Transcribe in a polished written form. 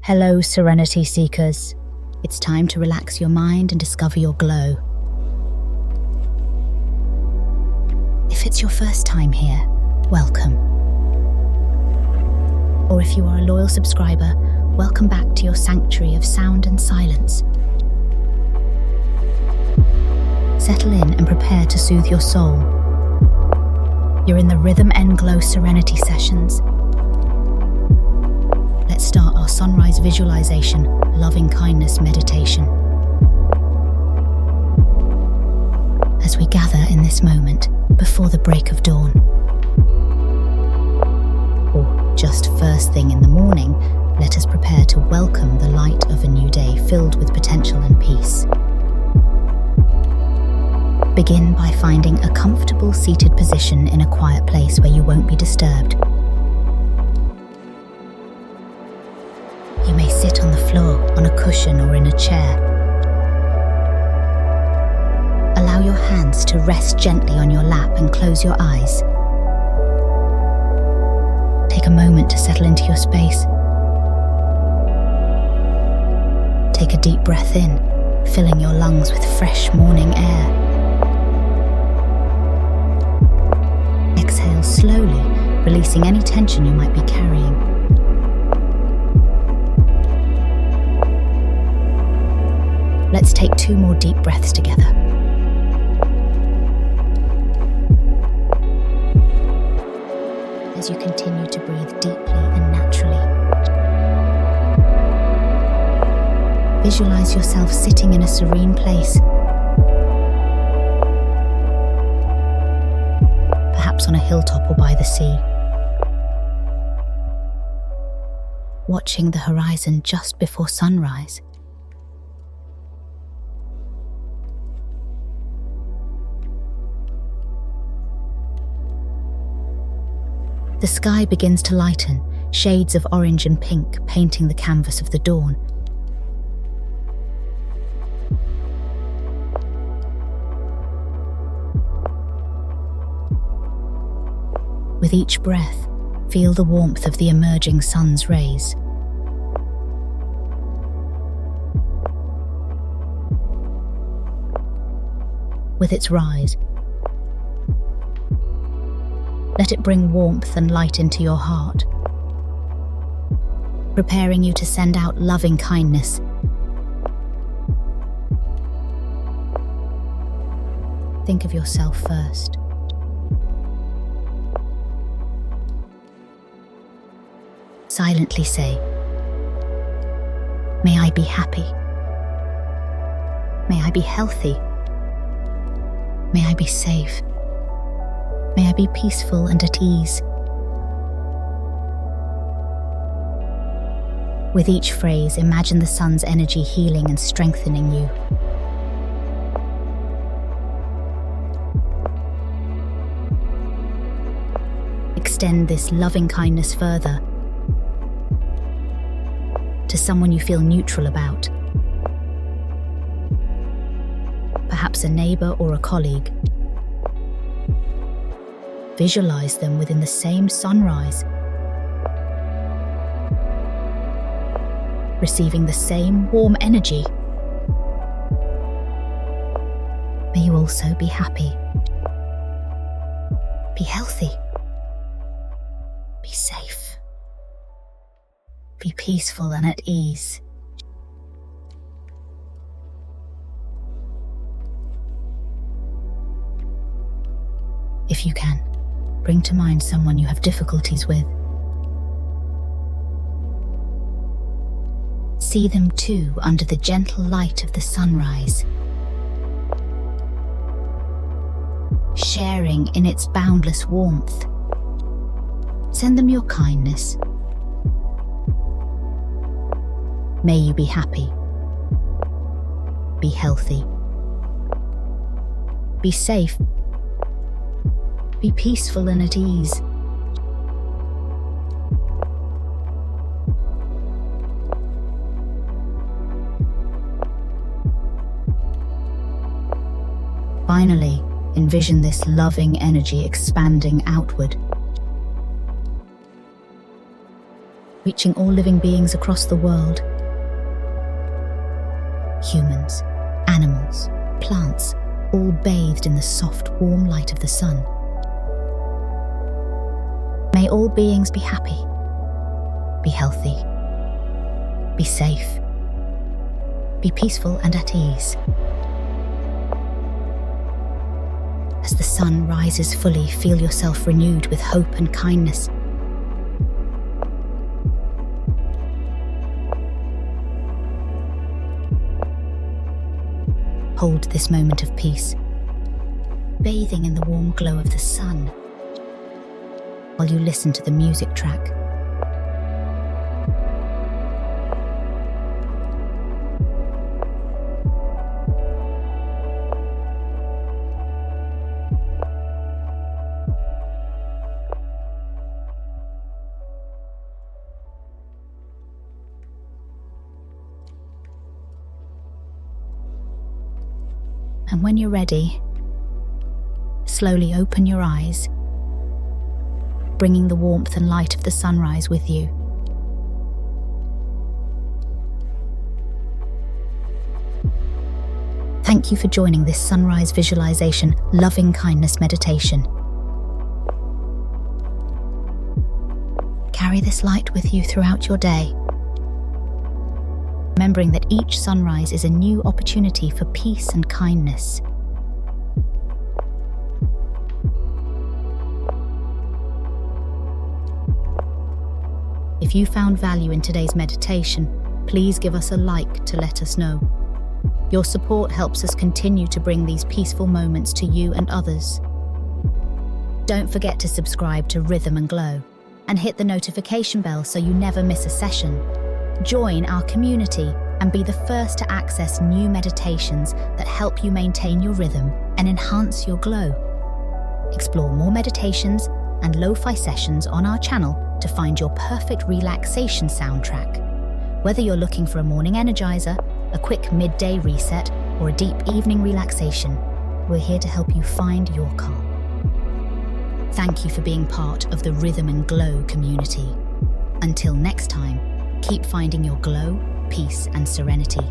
Hello, Serenity Seekers. It's time to relax your mind and discover your glow. If it's your first time here, welcome. Or if you are a loyal subscriber, welcome back to your sanctuary of sound and silence. Settle in and prepare to soothe your soul. You're in the Rhythm and Glow Serenity Sessions. Let's start our sunrise visualization, loving kindness meditation. As we gather in this moment before the break of dawn, or just first thing in the morning, let us prepare to welcome the light of a new day filled with potential and peace. Begin by finding a comfortable seated position in a quiet place where you won't be disturbed. You may sit on the floor, on a cushion, or in a chair. Allow your hands to rest gently on your lap and close your eyes. Take a moment to settle into your space. Take a deep breath in, filling your lungs with fresh morning air. Exhale slowly, releasing any tension you might be carrying. Let's take 2 more deep breaths together. As you continue to breathe deeply and naturally, visualize yourself sitting in a serene place, perhaps on a hilltop or by the sea, watching the horizon just before sunrise. The sky begins to lighten, shades of orange and pink painting the canvas of the dawn. With each breath, feel the warmth of the emerging sun's rays. With its rise, let it bring warmth and light into your heart, preparing you to send out loving kindness. Think of yourself first. Silently say, "May I be happy. May I be healthy. May I be safe. May I be peaceful and at ease." With each phrase, imagine the sun's energy healing and strengthening you. Extend this loving kindness further to someone you feel neutral about, perhaps a neighbor or a colleague. Visualize them within the same sunrise, receiving the same warm energy. May you also be happy, be healthy, be safe, be peaceful and at ease. If you can, bring to mind someone you have difficulties with. See them too under the gentle light of the sunrise, sharing in its boundless warmth. Send them your kindness. May you be happy, be healthy, be safe, be peaceful and at ease. Finally, envision this loving energy expanding outward. reaching all living beings across the world. Humans, animals, plants, all bathed in the soft, warm light of the sun. May all beings be happy, be healthy, be safe, be peaceful and at ease. As the sun rises fully, feel yourself renewed with hope and kindness. Hold this moment of peace, bathing in the warm glow of the sun, while you listen to the music track. And when you're ready, slowly open your eyes, bringing the warmth and light of the sunrise with you. Thank you for joining this sunrise visualization, loving kindness meditation. Carry this light with you throughout your day, remembering that each sunrise is a new opportunity for peace and kindness. If you found value in today's meditation, please give us a like to let us know. Your support helps us continue to bring these peaceful moments to you and others. Don't forget to subscribe to Rhythm and Glow and hit the notification bell so you never miss a session. Join our community and be the first to access new meditations that help you maintain your rhythm and enhance your glow. Explore more meditations and lo-fi sessions on our channel to find your perfect relaxation soundtrack. Whether you're looking for a morning energizer, a quick midday reset, or a deep evening relaxation, we're here to help you find your calm. Thank you for being part of the Rhythm and Glow community. Until next time, keep finding your glow, peace, and serenity.